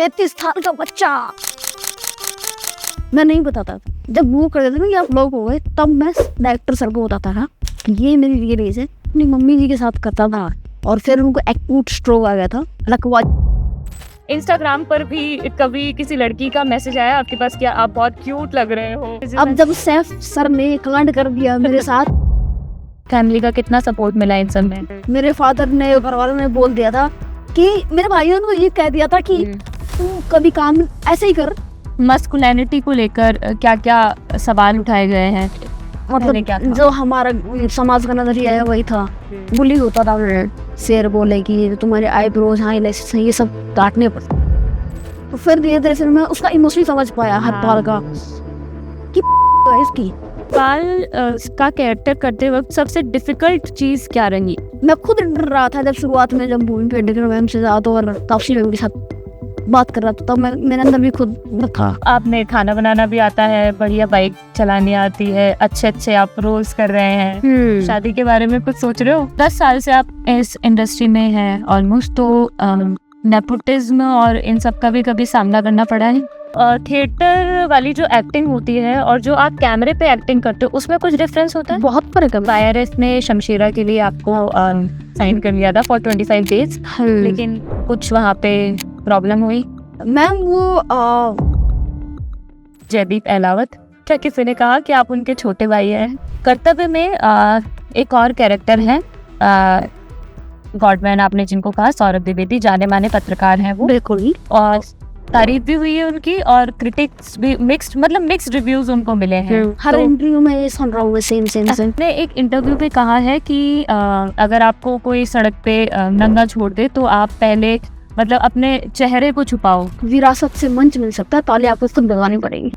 33 साल का बच्चा। मैं नहीं बताता था, जब वो कर देते ना कि आप लोग हो गए, तब मैं डायरेक्टर सर को बताता था कि ये मेरी रिलीज है। अपनी मम्मी जी के साथ करता था और फिर उनको एक्यूट स्ट्रोक आ गया था। इंस्टाग्राम पर भी कभी किसी लड़की का मैसेज आया आपके पास कि आप बहुत क्यूट लग रहे हो? अब जब सैफ सर ने कांड कर दिया मेरे साथ, फैमिली का कितना सपोर्ट मिला इन सब में? मेरे फादर ने, घर वालों ने बोल दिया था कि मेरे भाइयों ने ये कह दिया था कि तू कभी काम ऐसे ही कर। मस्कुलिनिटी को लेकर क्या क्या सवाल उठाए गए हैं? मतलब क्या था? जो हमारा समाज का नजरिया है वही था। बुली होता था, शेर बोले कि तुम्हारे आईब्रोज हाईलाइट्स हैं, ये सब काटने पर। तो फिर धीरे धीरे फिर मैं उसका इमोशनली समझ पाया हरपाल का कि है इसकी। हरपाल का कैरेक्टर करते वक्त सबसे डिफिकल्ट चीज क्या रही? मैं खुद डर रहा था जब शुरुआत में, जब मूवी पे डिगर मैम से ज्यादा और तापसी मैम के साथ बात कर रहा था, तब मैं मेरे अंदर भी खुद था। आपने खाना बनाना भी आता है, बढ़िया बाइक चलानी आती है, अच्छे आप रोल्स कर रहे हैं, शादी के बारे में कुछ सोच रहे हो? 10 साल से आप इस इंडस्ट्री में हैं ऑलमोस्ट, तो नेपोटिज्म और इन सब का भी कभी सामना करना पड़ा है? थिएटर वाली जो एक्टिंग होती है और जो आप कैमरे पे एक्टिंग करते हो, उसमें कुछ डिफरेंस होता है? बहुत फर्क है। वायरस ने शमशीरा के लिए आपको साइन कर लिया था फॉर 25 डेज, लेकिन कुछ वहाँ पे प्रॉब्लम हुई? मैम वो जयदीप अहलावत, क्या किसी ने कहा कि आप उनके छोटे भाई हैं? कर्तव्य में एक और कैरेक्टर है गॉडमैन, आपने जिनको कहा, सौरभ द्विवेदी, जाने माने पत्रकार हैं वो। बिल्कुल, और तारीफ भी हुई है उनकी और क्रिटिक्स भी मिक्स्ड रिव्यूज उनको मिले हैं। हर इंटरव्यू में ये सुन रहा हूँ मैं, सेम। ने एक इंटरव्यू पे कहा है कि अगर आपको कोई सड़क पे नंगा छोड़ दे तो आप पहले मतलब अपने चेहरे को छुपाओ। विरासत से मंच मिल सकता है, ताली आपको खुद लगानी पड़ेगी।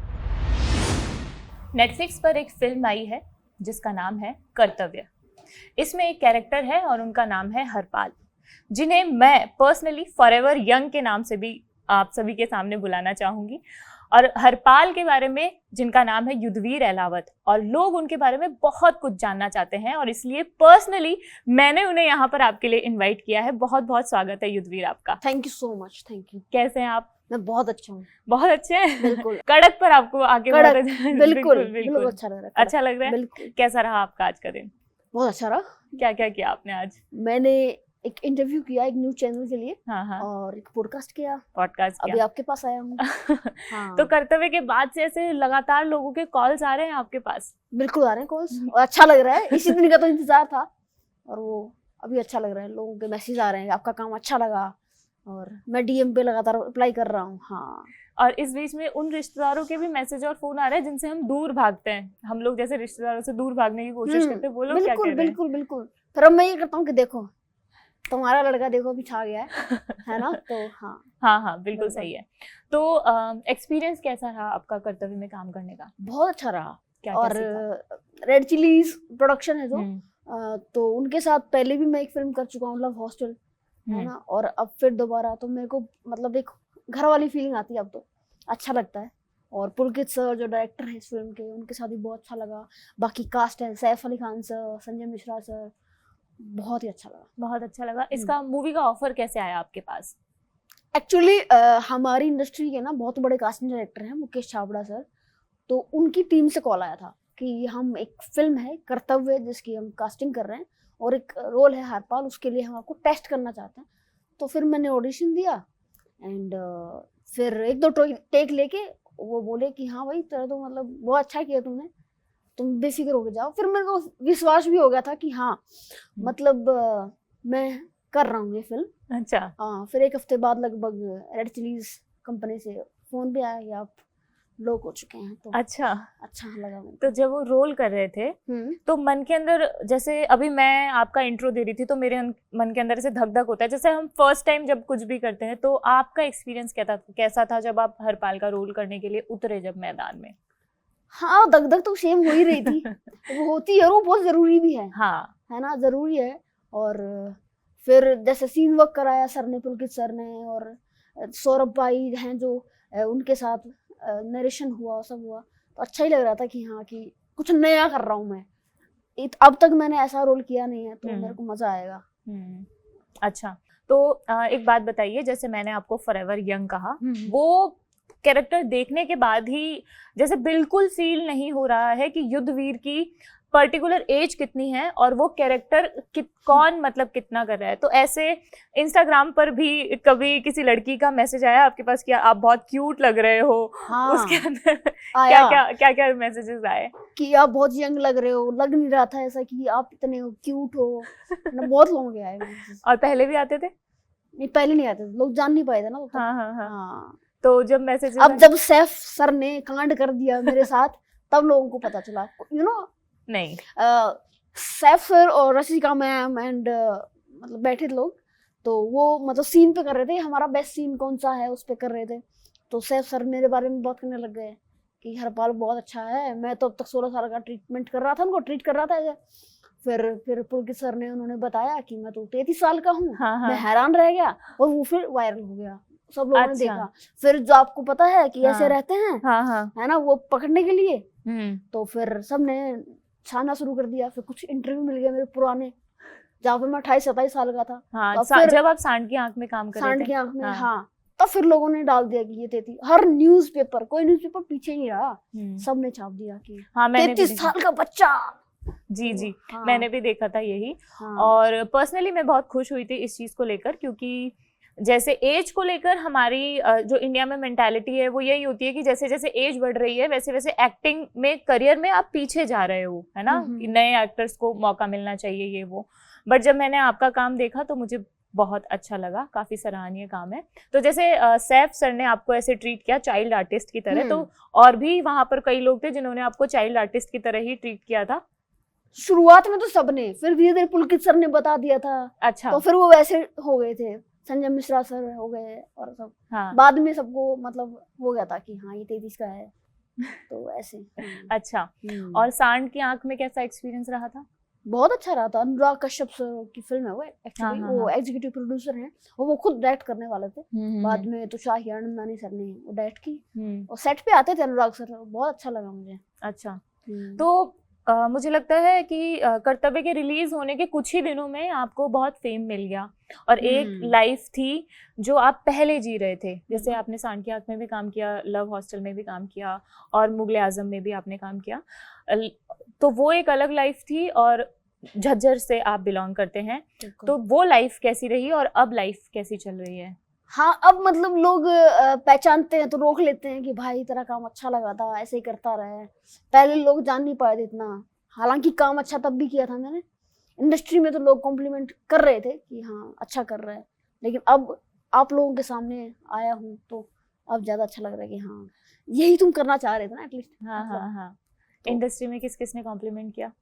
नेटफ्लिक्स पर एक फिल्म आई है जिसका नाम है कर्तव्य। इसमें एक कैरेक्टर है और उनका नाम है हरपाल, जिन्हें मैं पर्सनली फॉरएवर यंग के नाम से भी आप सभी के सामने बुलाना चाहूंगी। और हरपाल के बारे में, जिनका नाम है युद्धवीर अहलावत, और लोग उनके बारे में बहुत कुछ जानना चाहते हैं और इसलिए पर्सनली मैंने उन्हें यहाँ पर आपके लिए इनवाइट किया है। बहुत बहुत स्वागत है युद्धवीर आपका। Thank you so much. Thank you. कैसे हैं आप? मैं बहुत अच्छा हूँ। बहुत अच्छे हैं? बिल्कुल। कड़क पर आपको आके कड़क, बिल्कुल अच्छा लग रहा है। अच्छा लग रहा है? बिल्कुल। कैसा रहा आपका आज का दिन? बहुत अच्छा रहा। क्या क्या किया आपने आज? मैंने एक इंटरव्यू किया एक न्यूज चैनल के लिए। हाँ। और एक पॉडकास्ट किया। अभी आपके पास आया हूँ। हाँ। तो कर्तव्य के बाद से ऐसे लगातार लोगों के कॉल्स आ रहे हैं आपके पास? बिल्कुल आ रहे हैं कॉल्स और अच्छा लग रहा है। इसी दिन का तो इंतजार था और वो अभी अच्छा लग रहा है। लोगों के मैसेज आ रहे हैं, आपका काम अच्छा लगा, और मैं डीएम पे लगातार अप्लाई कर रहा हूँ। हाँ। और इस बीच में उन रिश्तेदारों के भी मैसेज और फोन आ रहे हैं जिनसे हम दूर भागते हैं, हम लोग जैसे रिश्तेदारों से दूर भागने की कोशिश करते हैं, वो लोग क्या कह रहे हैं? बिल्कुल। फिर अब मैं ये करता हूँ कि देखो तुम्हारा लड़का देखो अभी छा गया है ना। तो हाँ बिल्कुल सही है। तो एक्सपीरियंस कैसा रहा आपका कर्तव्य में काम करने का? बहुत अच्छा रहा। क्या और रेड चिलीज प्रोडक्शन है जो, तो उनके साथ पहले भी मैं एक फिल्म कर चुका हूँ, लव हॉस्टल, है ना। और अब फिर दोबारा तो मेरे को मतलब एक घर वाली फीलिंग आती है। अब तो अच्छा लगता है। और पुलकित सर जो डायरेक्टर है इस फिल्म के, उनके साथ भी बहुत अच्छा लगा। बाकी कास्ट है, सैफ अली खान सर, संजय मिश्रा सर, बहुत ही अच्छा लगा। बहुत अच्छा लगा। इसका मूवी का ऑफर कैसे आया आपके पास? एक्चुअली हमारी इंडस्ट्री के ना बहुत बड़े कास्टिंग डायरेक्टर हैं, मुकेश छाबड़ा सर, तो उनकी टीम से कॉल आया था कि हम एक फिल्म है कर्तव्य जिसकी हम कास्टिंग कर रहे हैं और एक रोल है हरपाल, उसके लिए हम आपको टेस्ट करना चाहते हैं। तो फिर मैंने ऑडिशन दिया एंड फिर 1-2 टेक लेके वो बोले कि हाँ भाई तेरा तो मतलब बहुत अच्छा किया तुमने, तुम बेफिक्र होके जाओ। फिर मेरे को विश्वास भी हो गया था कि हाँ मतलब मैं कर रहा हूँ ये फिल्म। अच्छा। हाँ। फिर 1 हफ्ते बाद लगभग रेड चिलीज कंपनी से फोन भी आया कि आप लोग हो चुके हैं। तो अच्छा लगा मुझे। तो जब वो रोल कर रहे थे तो मन के अंदर, जैसे अभी मैं आपका इंट्रो दे रही थी तो मेरे मन के अंदर से धक धक होता है, जैसे हम फर्स्ट टाइम जब कुछ भी करते हैं। तो आपका एक्सपीरियंस कैसा था जब आप हरपाल का रोल करने के लिए उतरे जब मैदान में? हाँ, धक धक तो सेम हो ही रही थी। वो होती है, वो बहुत जरूरी भी है। हाँ, है ना, जरूरी है। और फिर जैसे सीन वर्क कराया सर ने, पुलकित सर ने, और सौरभ भाई हैं जो, उनके साथ नरेशन हुआ, सब हुआ, तो अच्छा ही लग रहा था कि हाँ कि कुछ नया कर रहा हूँ मैं। अब तक मैंने ऐसा रोल किया नहीं है, तो मेरे को मजा आएगा। अच्छा, तो एक बात बताइए, जैसे मैंने आपको फॉरएवर यंग कहा, वो कैरेक्टर देखने के बाद ही जैसे बिल्कुल फील नहीं हो रहा है कि युद्धवीर की पर्टिकुलर एज कितनी है और वो कैरेक्टर कौन मतलब कितना कर रहा है। तो ऐसे इंस्टाग्राम पर भी कभी किसी लड़की का मैसेज आया आपके पास कि आप बहुत क्यूट लग रहे हो? हाँ, उसके अंदर आया क्या क्या मैसेजेस आए कि आप बहुत यंग लग रहे हो, लग नहीं रहा था ऐसा कि आप इतने क्यूट हो ना। बहुत लोगों के आए messages। और पहले भी आते थे? नहीं, पहले नहीं आते थे, लोग जान नहीं पाए थे ना तब तक। हाँ। हाँ, तो जब मैसेजेस अब जब सैफ सर ने कांड कर दिया मेरे साथ तब लोगों को पता चला, नहीं, सैफ सर और रसिका मैम एंड मतलब बैठे थे लोग, तो वो मतलब सीन पे कर रहे थे, हमारा बेस्ट सीन कौन सा है उस पे कर रहे थे। तो सैफ सर मेरे बारे में बात करने लग गए कि हरपाल बहुत अच्छा है। मैं तो अब तक 16 साल का ट्रीटमेंट कर रहा था, उनको ट्रीट कर रहा था ऐसे। फिर पुलकित सर ने उन्होंने बताया कि मैं तो 33 साल का हूँ। हाँ। मैं हैरान रह गया और वो फिर वायरल हो गया, सब लोगों ने अच्छा। देखा। फिर जो आपको पता है कि ऐसे हाँ। रहते हैं, हाँ। है ना, वो पकड़ने के लिए, तो फिर सबने छानना शुरू कर दिया। फिर कुछ इंटरव्यू मिल गए मेरे पुराने, जहाँ पे मैं 28-27 साल का था। हाँ, तो फिर जब आप सांड की आंख में काम कर रहे सांड थे। की आंख में, हाँ। हाँ, तब फिर लोगों ने डाल दिया कि ये 33, हर न्यूज़पेपर, कोई न्यूज़पेपर पीछे नहीं रहा, सबने छाप दिया कि हाँ, मैंने 33 साल का बच्चा। जी हाँ, मैंने भी देखा था यही। हाँ, और पर्सनली मैं बहुत खुश हुई थी इस चीज को लेकर, क्योंकि जैसे एज को लेकर हमारी जो इंडिया में मेंटालिटी है वो यही होती है कि जैसे जैसे एज बढ़ रही है वैसे वैसे एक्टिंग में, करियर में आप पीछे जा रहे हो, है ना, कि नए एक्टर्स को मौका मिलना चाहिए ये वो। बट जब मैंने आपका काम देखा तो मुझे बहुत अच्छा लगा, काफी सराहनीय काम है। तो जैसे सैफ सर ने आपको ऐसे ट्रीट किया चाइल्ड आर्टिस्ट की तरह, तो और भी वहां पर कई लोग थे जिन्होंने आपको चाइल्ड आर्टिस्ट की तरह ही ट्रीट किया था? शुरुआत में तो सबने, फिर धीरे धीरे पुलकित सर ने बता दिया था। अच्छा। तो फिर वो वैसे हो गए थे, संजय मिश्रा सर हो गए और सब। हाँ। बाद में सबको मतलब हो गया था कि हाँ ये 33 का है, तो ऐसे। अच्छा। और सांड की आंख में कैसा एक्सपीरियंस रहा था? बहुत अच्छा रहा था। अनुराग कश्यप सर की फिल्म है वो, एक्चुअली वो एग्जीक्यूटिव प्रोड्यूसर हैं, और वो खुद डायरेक्ट करने वाले थे। बाद में तो शाही आनंदानी सर ने वो डायरेक्ट की, और सेट पे आते थे अनुराग सर, बहुत अच्छा लगा मुझे। अच्छा। तो मुझे लगता है कि कर्तव्य के रिलीज होने के कुछ ही दिनों में आपको बहुत फेम मिल गया, और एक लाइफ थी जो आप पहले जी रहे थे। जैसे आपने सांड की आंख में भी काम किया, लव हॉस्टल में भी काम किया, और मुगले आजम में भी आपने काम किया, तो वो एक अलग लाइफ थी। और झज्जर से आप बिलोंग करते हैं, तो वो लाइफ कैसी रही और अब लाइफ कैसी चल रही है? हाँ, अब मतलब लोग पहचानते हैं तो रोक लेते हैं कि भाई तेरा काम अच्छा लगा था, ऐसे ही करता रहे। पहले लोग जान नहीं पाए थे इतना, हालांकि काम अच्छा तब भी किया था मैंने। इंडस्ट्री में तो लोग कॉम्प्लीमेंट कर रहे थे कि हाँ अच्छा कर रहा है, लेकिन अब आप लोगों के सामने आया हूँ तो अब ज्यादा अच्छा लग रहा है कि हाँ यही तुम करना चाह रहे थे ना एटलीस्ट। हाँ। तो इंडस्ट्री में किस किसने कॉम्प्लीमेंट किया?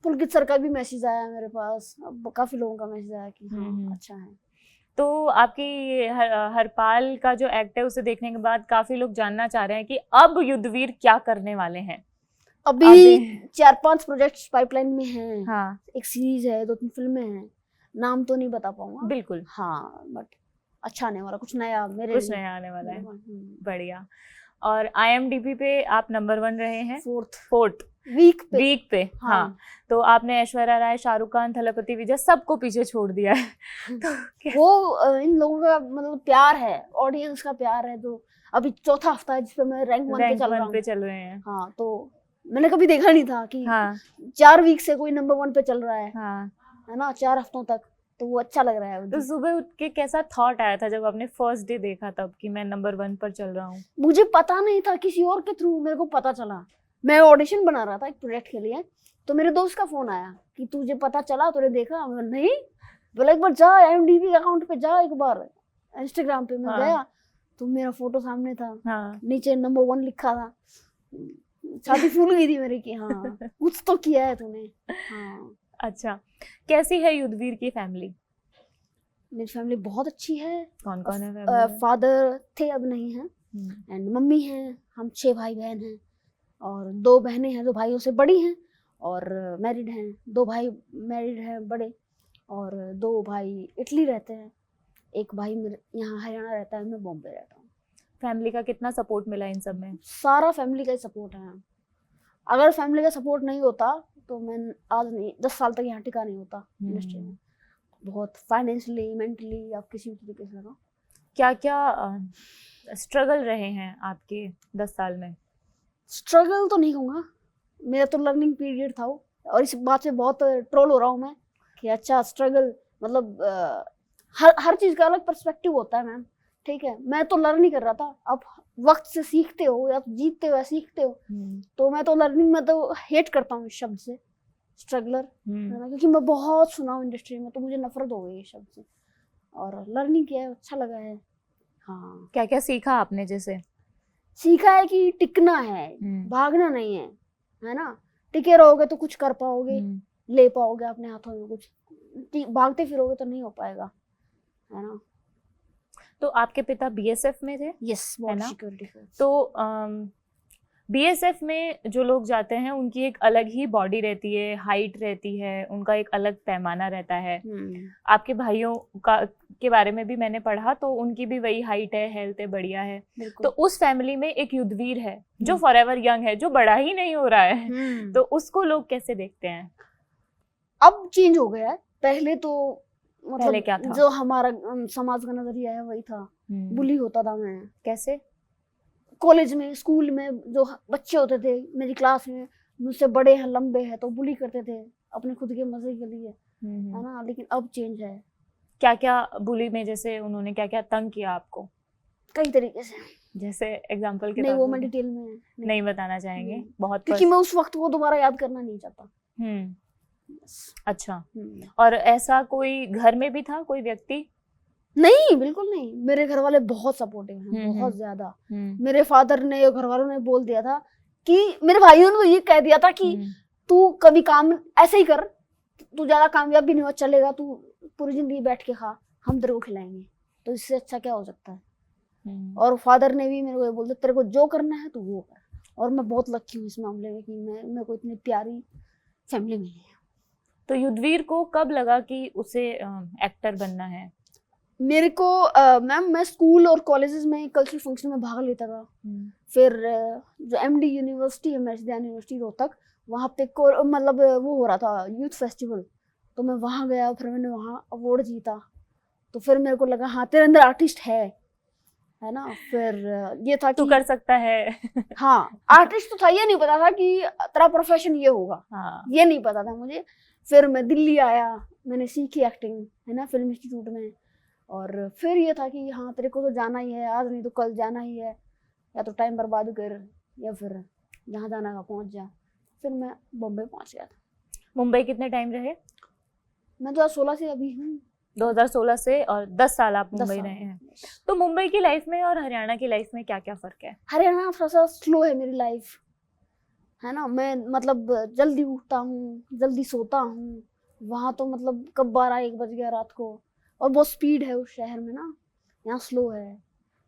पुलकित सर का भी मैसेज आया मेरे पास, अब काफी लोगों का मैसेज आया कि हाँ अच्छा है। तो आपकी हरपाल का जो एक्ट है उसे देखने के बाद काफी लोग जानना चाह रहे हैं कि अब युद्धवीर क्या करने वाले हैं। अभी 4-5 प्रोजेक्ट्स पाइपलाइन में हैं। हाँ। एक सीरीज है, 2-3 फिल्में हैं, नाम तो नहीं बता पाऊंगा। बिल्कुल। हाँ, बट अच्छा आने वाला, कुछ नया मेरे कुछ नया आने वाला है। बढ़िया। और IMDb पे आप नंबर 1 रहे हैं, फोर्थ वीक पे। हाँ। तो आपने ऐश्वर्या राय, शाहरुख खान, थलपति विजय सबको पीछे छोड़ दिया है। तो वो इन लोगों का मतलब प्यार है, ऑडियंस का प्यार है। तो अभी चौथा हफ्ता है जिसपे मैं रैंक 1 पे चल रहे हैं। हाँ, तो मैंने कभी देखा नहीं था कि 4 वीक से कोई नंबर 1 पे चल रहा है, है ना, 4 हफ्तों तक। तो वो अच्छा लग रहा है। तो सुबह उठ के कैसा थॉट आया था जब आपने फर्स्ट डे देखा तब कि मैं नंबर 1 पर चल रहा हूँ? मुझे पता नहीं था, किसी और के थ्रू मेरे को पता चला। मैं ऑडिशन बना रहा था एक प्रोजेक्ट के लिए, तो मेरे दोस्त का फोन आया कि तुझे पता चला, तूने देखा? मैं नहीं, बोला एक बार जा IMDb अकाउंट पे जा, एक बार इंस्टाग्राम पे। मैं गया तो मेरा फोटो सामने था, नीचे नंबर 1 लिखा था। छाती फूल गई थी मेरी कि हाँ कुछ तो किया है तूने। हाँ। अच्छा, कैसी है युद्धवीर की फैमिली? मेरी फैमिली बहुत अच्छी है। कौन कौन है फैमिली? फादर थे, अब नहीं है, एंड मम्मी है। हम 6 भाई बहन हैं, और 2 बहनें हैं, 2 भाइयों से बड़ी हैं और मैरिड हैं। 2 भाई मैरिड हैं बड़े, और 2 भाई इटली रहते हैं। एक भाई मेरे यहाँ हरियाणा रहता है, मैं बॉम्बे रहता हूँ। फैमिली का कितना सपोर्ट मिला इन सब में? सारा फैमिली का ही सपोर्ट है। अगर फैमिली का सपोर्ट नहीं होता तो मैं आज नहीं 10 साल तक यहाँ टिका नहीं होता इंडस्ट्री में। बहुत फाइनेंशियली, मेंटली, आप किसी भी तरीके से लगाओ। क्या क्या स्ट्रगल रहे हैं आपके 10 साल में? स्ट्रगल तो नहीं कहूँगा, मेरा तो लर्निंग पीरियड था वो। और इस बात से बहुत ट्रोल हो रहा हूँ मैं कि अच्छा स्ट्रगल मतलब हर चीज़ का अलग पर्सपेक्टिव होता है मैम, ठीक है। मैं तो लर्न ही कर रहा था, आप वक्त से सीखते हो या जीतते हो या सीखते हो। तो मैं तो लर्निंग में तो हेट करता हूँ इस शब्द से, स्ट्रगलर, है ना, क्योंकि मैं बहुत सुना हूँ इंडस्ट्री में, तो मुझे नफरत हो गई इस शब्द से। और लर्निंग किया है, अच्छा लगा है। हाँ, क्या क्या सीखा आपने? जैसे सीखा है कि टिकना है, भागना नहीं है ना। टिके रहोगे तो कुछ कर पाओगे, ले पाओगे अपने हाथों में कुछ। भागते फिरोगे तो नहीं हो पाएगा, है ना। तो आपके पिता बीएसएफ में थे? Yes, border security force. तो बीएसएफ में जो लोग जाते हैं उनकी एक अलग ही बॉडी रहती है, हाइट रहती है, उनका एक अलग पैमाना रहता है। आपके भाइयों का के बारे में भी मैंने पढ़ा, तो उनकी भी वही हाइट है, हेल्थ है, बढ़िया है। तो उस फैमिली में एक युद्धवीर है जो फॉरएवर यंग है, जो बड़ा ही नहीं हो रहा है। तो उसको लोग कैसे देखते हैं? अब चेंज हो गया है। पहले तो मतलब पहले क्या था? जो हमारा समाज का नजरिया है वही था, बुली होता था मैं। कैसे? कॉलेज में, स्कूल में जो बच्चे होते थे मेरी क्लास में, मुझसे बड़े हैं, लंबे हैं, तो बुली करते थे अपने खुद के मजे के लिए, है ना। लेकिन अब चेंज है। क्या क्या बुली में, जैसे उन्होंने क्या क्या तंग किया आपको? कई तरीके से। जैसे एग्जांपल के नहीं, तौर वो पर मैं डिटेल में नहीं बताना चाहेंगे, बहुत क्योंकि मैं उस वक्त को दोबारा याद करना नहीं चाहता। अच्छा। और ऐसा कोई घर में भी था कोई व्यक्ति? नहीं, बिल्कुल नहीं। मेरे घर वाले बहुत सपोर्टिव हैं, बहुत ज्यादा। मेरे फादर ने, घर वालों ने बोल दिया था कि, मेरे भाइयों ने तो ये कह दिया था कि तू कभी काम ऐसे ही कर, तू ज्यादा कामयाब भी नहीं हो चलेगा, तू पूरी जिंदगी बैठ के खा, हम तेरे को खिलाएंगे, तो इससे अच्छा क्या हो सकता है। और फादर ने भी मेरे को बोल दिया तेरे को जो करना है तू वो कर। और मैं बहुत लकी हूँ इस मामले में कि मेरे को इतनी प्यारी फैमिली मिली है। तो युद्धवीर को कब लगा कि उसे एक्टर बनना है? मेरे को मैम, मैं स्कूल और कॉलेजेस में कल्चरल फंक्शन में भाग लेता था। फिर जो एमडी यूनिवर्सिटी है, महर्षि दयानंद यूनिवर्सिटी रोहतक, वहाँ पे मतलब वो हो रहा था यूथ फेस्टिवल, तो मैं वहाँ गया, फिर मैंने वहाँ अवार्ड जीता। तो फिर मेरे को लगा हाँ तेरे अंदर आर्टिस्ट है ना। फिर ये था तू कि कर सकता है। हाँ, आर्टिस्ट तो था, ये नहीं पता था कि तेरा प्रोफेशन ये होगा। ये नहीं पता था मुझे। फिर मैं दिल्ली आया, मैंने सीखी एक्टिंग, है ना, फिल्म इंस्टीट्यूट में। और फिर ये था कि हाँ तेरे को तो जाना ही है, आज नहीं तो कल जाना ही है, या तो टाइम बर्बाद कर या फिर जहाँ जाना का पहुँच जा। फिर मैं बॉम्बे पहुँच गया था। मुंबई कितने टाइम रहे? मैं 2016 से अभी हूँ। 2016 से, और 10 साल आप मुंबई रहे हैं। तो मुंबई की लाइफ में और हरियाणा की लाइफ में क्या क्या फर्क है? हरियाणा थोड़ा सा स्लो है मेरी लाइफ, है ना। मैं मतलब जल्दी उठता हूँ, जल्दी सोता हूँ। वहाँ तो मतलब कब 12-1 बज गया रात को, और बहुत स्पीड है उस शहर में ना। यहाँ स्लो है।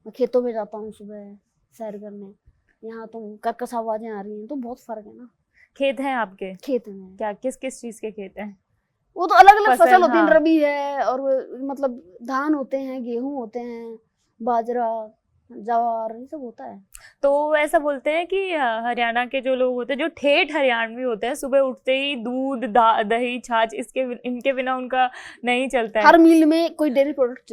मैं खेतों में जाता हूँ सुबह सैर करने, यहाँ तो कर्कश आवाजें आ रही हैं, तो बहुत फर्क है ना। खेत हैं आपके? खेत में क्या, किस किस चीज के खेत हैं? वो तो अलग अलग फसल होती है। रबी है, और मतलब धान होते हैं, गेहूं होते हैं, बाजरा, ज्वार, ये सब होता है। तो ऐसा बोलते हैं कि हरियाणा के जो लोग होते हैं, जो ठेठ हरियाणवी होते हैं, सुबह उठते ही दूध, दही, छाछ, इनके बिना उनका नहीं चलता है। हर मील में कोई डेयरी प्रोडक्ट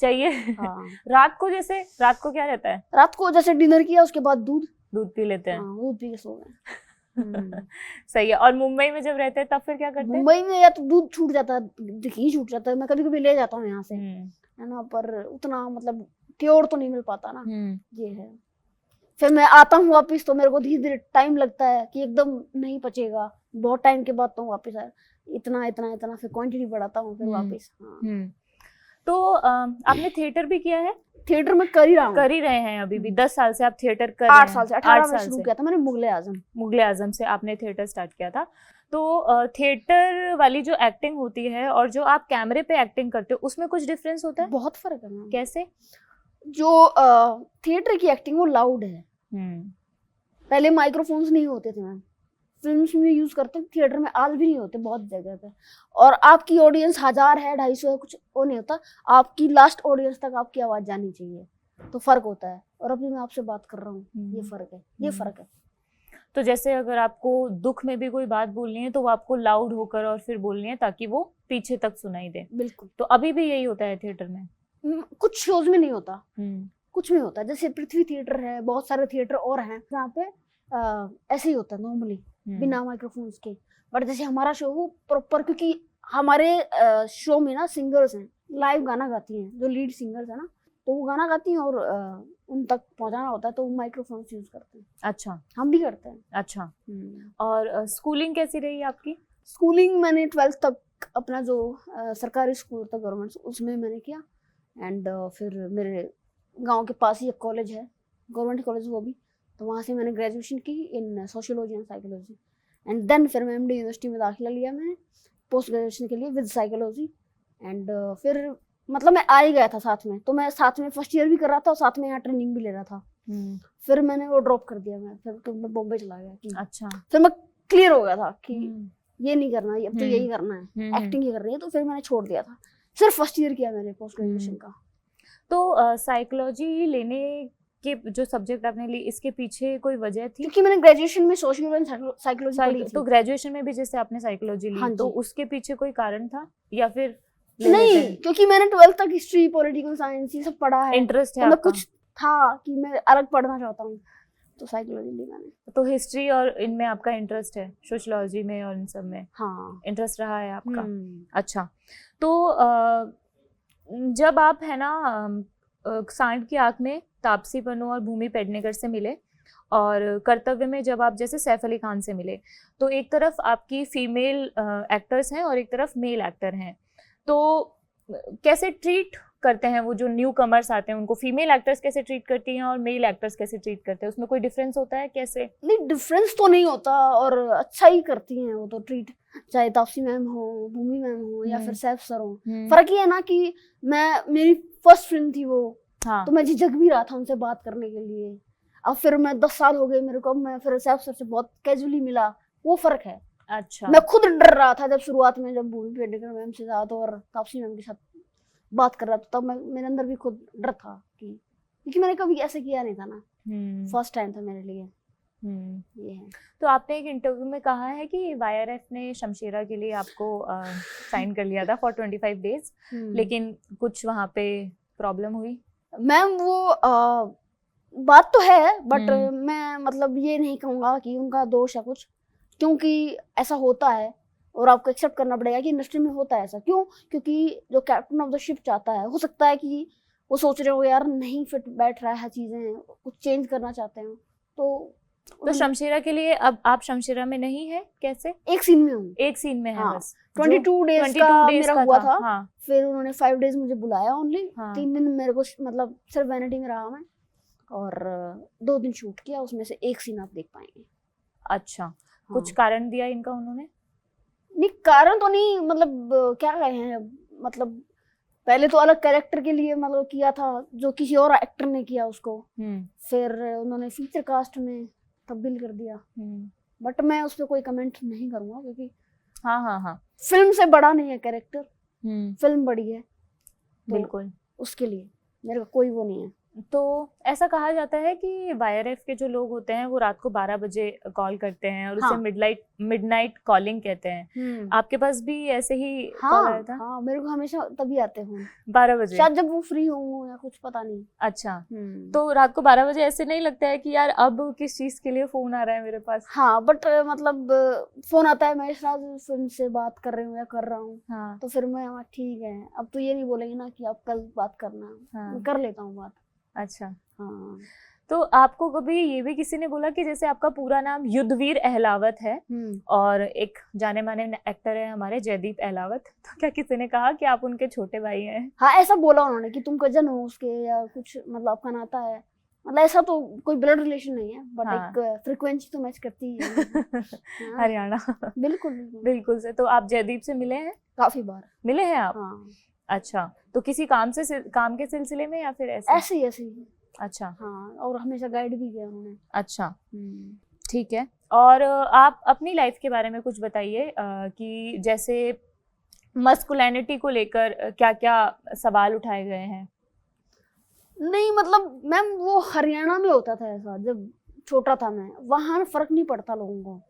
चाहिए। हाँ। रात को क्या रहता है? रात को जैसे डिनर किया उसके बाद दूध पी लेते हैं। दूध पी के सो गए। सही है। और मुंबई में जब रहते हैं तब फिर क्या करते हैं? मुंबई में या तो दूध छूट जाता है, घी छूट जाता है। मैं कभी कभी ले जाता हूँ यहाँ से, है ना, पर उतना मतलब प्योर तो नहीं मिल पाता ना। ये है। फिर मैं आता हूँ वापिस, तो मेरे को धीरे धीरे टाइम लगता है कि एकदम नहीं पचेगा। बहुत टाइम के बाद तो वापिस आया, इतना इतना इतना, फिर क्वांटिटी बढ़ाता हूँ फिर वापिस। तो आपने थिएटर भी किया है? थिएटर में कर ही रहे हैं अभी भी। 10 साल से आप थिएटर कर रहे हैं? 8 साल से, 18 में शुरू किया था मैंने। मुगले आजम से आपने थिएटर स्टार्ट किया था। तो थिएटर वाली जो एक्टिंग होती है और जो आप कैमरे पे एक्टिंग करते हो, उसमें कुछ डिफरेंस होता है? बहुत फर्क है। कैसे? जो थिएटर की एक्टिंग वो लाउड है। पहले माइक्रोफोन्स नहीं होते थे मैम, फिल्म्स में यूज करते हैं, थिएटर में आज भी नहीं होते बहुत जगह पे। और आपकी ऑडियंस 1000 है, 250 है, कुछ वो नहीं होता। आपकी लास्ट ऑडियंस तक आपकी आवाज जानी चाहिए, तो फर्क होता है। और अभी मैं आपसे बात कर रहा हूँ, ये फर्क है। तो जैसे अगर आपको दुख में भी कोई बात बोलनी है तो वो आपको लाउड होकर और फिर बोलनी है, ताकि वो पीछे तक सुनाई दे। बिल्कुल। तो अभी भी यही होता है थिएटर में? कुछ शोज में नहीं होता, कुछ में होता है। जैसे पृथ्वी थिएटर है, बहुत सारे थिएटर और हैं जहाँ पे ऐसे ही होता है नॉर्मली, बिना माइक्रोफोन्स के। बट जैसे हमारा शो वो प्रॉपर, क्योंकि हमारे शो में ना सिंगर्स हैं, लाइव गाना गाती हैं, जो लीड सिंगर्स है ना, तो वो गाना गाती हैं और उन तक पहुंचाना होता है, तो वो माइक्रोफोन यूज करते हैं। अच्छा, हम भी करते हैं। अच्छा। और स्कूलिंग कैसी रही आपकी? स्कूलिंग मैंने 12th तक अपना जो सरकारी स्कूल था गवर्नमेंट, उसमें मैंने किया। एंड फिर मेरे गांव के पास ही एक कॉलेज है, गवर्नमेंट कॉलेज वो भी, तो वहाँ से मैंने ग्रेजुएशन की in sociology and psychology. And then फिर मैं एमडी यूनिवर्सिटी में दाखिला लिया मैंने पोस्ट ग्रेजुएशन के लिए विद साइकोलॉजी। एंड फिर मतलब मैं आ ही गया था साथ में, तो मैं साथ में फर्स्ट ईयर भी कर रहा था और साथ में यहाँ ट्रेनिंग भी ले रहा था। फिर मैंने वो ड्रॉप कर दिया, मैं फिर तो मैं बॉम्बे चला गया कि अच्छा, फिर मैं क्लियर हो गया था कि ये नहीं करना, अब तो यही करना है, एक्टिंग ही करनी है। तो फिर मैंने छोड़ दिया था, सिर्फ फर्स्ट ईयर किया मैंने पोस्ट ग्रेजुएशन का। तो साइकोलॉजी लेने के जो सब्जेक्ट आपने ली, इसके पीछे कोई वजह थी? क्योंकि मैंने ग्रेजुएशन में सोशल एंड साइकोलॉजी पढ़ी थी। तो ग्रेजुएशन में भी जैसे आपने साइकोलॉजी ली, हाँ तो उसके पीछे कोई कारण था या फिर नहीं? क्योंकि मैंने 12th तक हिस्ट्री, पॉलिटिकल साइंस ये सब पढ़ा है, इंटरेस्ट है तो मैं आपका? कुछ था कि मैं अलग पढ़ना चाहता हूँ, तो साइकोलॉजी ली मैंने। तो हिस्ट्री और इनमें आपका इंटरेस्ट है, सोशियोलॉजी में और इन सब में? हाँ, इंटरेस्ट रहा है आपका। अच्छा, तो जब आप है ना सांड की आंख में तापसी पन्नू और भूमि पेडनेकर से मिले और कर्तव्य में जब आप जैसे सैफ अली खान से मिले, तो एक तरफ आपकी फीमेल एक्टर्स हैं और एक तरफ मेल एक्टर हैं, तो कैसे ट्रीट करते हैं वो जो न्यू कमर्स आते हैं उनको? फीमेल एक्टर्स कैसे ट्रीट करती हैं और मेल एक्टर्स कैसे ट्रीट करते हैं? उसमें कोई डिफरेंस होता है? कैसे? नहीं, डिफरेंस तो नहीं होता और अच्छा ही करती हैं वो तो ट्रीट, चाहे तापसी मैम हो, भूमि मैम हो या फिर सैफ सर हो। फर्क ये है ना कि मेरी फर्स्ट फिल्म थी वो, हाँ। तो मैं झिझक भी रहा था उनसे बात करने के लिए। अब फिर मैं 10 साल हो गए मेरे को, मैं फिर सैफ सर से बहुत कैजुअली मिला, वो फर्क है। अच्छा, मैं खुद डर रहा था जब शुरुआत में, जब भूमि पेडनेकर मैम से साथ और तापसी मैम के साथ बात कर रहा था, तब मेरे अंदर भी खुद डर था कि, क्योंकि मैंने कभी ऐसे किया नहीं था ना, फर्स्ट टाइम था मेरे लिए। ये है। तो आपने एक इंटरव्यू में कहा है कि वाईआरएफ ने शमशेरा के लिए आपको साइन कर लिया था फॉर 25 डेज, लेकिन कुछ वहाँ पे प्रॉब्लम हुई? मैम वो बात तो है, बट मैं मतलब ये नहीं कहूँगा कि उनका दोष है कुछ, क्योंकि ऐसा होता है और आपको एक्सेप्ट करना पड़ेगा कि इंडस्ट्री में होता है ऐसा। क्यों? क्योंकि जो कैप्टन ऑफ द शिप चाहता है, हो सकता है कि वो सोच रहे हो यार नहीं फिट बैठ रहा है चीजें, कुछ चेंज करना चाहते हैं, तो शमशेरा के लिए अब आप शमशेरा में नहीं है? कैसे? एक सीन में हूँ। एक सीन में है हाँ, बस। 22 डेज का मेरा हुआ था। हाँ। फिर उन्होंने 5 डेज मुझे बुलाया ओनली। हाँ। 3 दिन मेरे को मतलब सिर्फ वैनिटी में रहा मैं, और 2 दिन शूट किया, उसमें से एक सीन आप देख पाएंगे। अच्छा, हाँ। कुछ कारण दिया इनका उन्होंने? नहीं, कारण तो नहीं, मतलब क्या कहे हैं, मतलब पहले तो अलग कैरेक्टर के लिए मतलब किया था जो किसी और एक्टर ने किया उसको, फिर उन्होंने फीचर कास्ट में तब्दील कर दिया। बट मैं उस पर कोई कमेंट नहीं करूंगा, क्योंकि हाँ फिल्म से बड़ा नहीं है कैरेक्टर, फिल्म बड़ी है, तो बिल्कुल उसके लिए मेरे को कोई वो नहीं है। तो ऐसा कहा जाता है कि वाईआरएफ के जो लोग होते हैं वो रात को 12 बजे कॉल करते हैं और उसे मिडनाइट कॉलिंग कहते हैं। आपके पास भी ऐसे ही कॉल आया था? हाँ, मेरे को हमेशा तभी आते हैं 12 बजे, शायद जब वो फ्री हो या कुछ, पता नहीं। अच्छा, तो रात को 12 बजे ऐसे नहीं लगता है कि यार अब किस चीज के लिए फोन आ रहा है मेरे पास? हाँ, बट मतलब फोन आता है, मैं फिल्म से बात कर रही हूँ या कर रहा हूँ, हाँ। तो फिर मैं ठीक है, अब तो ये नहीं बोलेंगे ना कि आप कल बात करना, हाँ। मैं कर लेता हूँ बात। अच्छा, हाँ। तो आपको कभी ये भी किसी ने बोला कि जैसे आपका पूरा नाम युद्धवीर अहलावत है और एक जाने माने एक्टर है हमारे जयदीप अहलावत, तो क्या किसी ने कहा कि आप उनके छोटे भाई हैं? हाँ, ऐसा बोला उन्होंने कि तुम कजन हो उसके या कुछ, मतलब आपका नाता है, मतलब ऐसा तो कोई ब्लड रिलेशन नहीं है, बट हाँ। एक फ्रीक्वेंसी तो मैच करती है। हरियाणा। बिल्कुल बिल्कुल से। तो आप जयदीप से मिले हैं? काफी बार मिले हैं आप? हाँ। अच्छा, तो किसी काम के सिलसिले में या फिर ऐसे ही? अच्छा, हाँ, और हमेशा गाइड भी किया उन्होंने। अच्छा, ठीक है। और आप अपनी लाइफ के बारे में कुछ बताइए कि जैसे मस्कुलिनिटी को लेकर क्या क्या सवाल उठाए गए हैं? नहीं, मतलब मैम वो हरियाणा में होता था ऐसा, जब छोटा था मैं, वहाँ फर्क नहीं पड़ता लोगों को,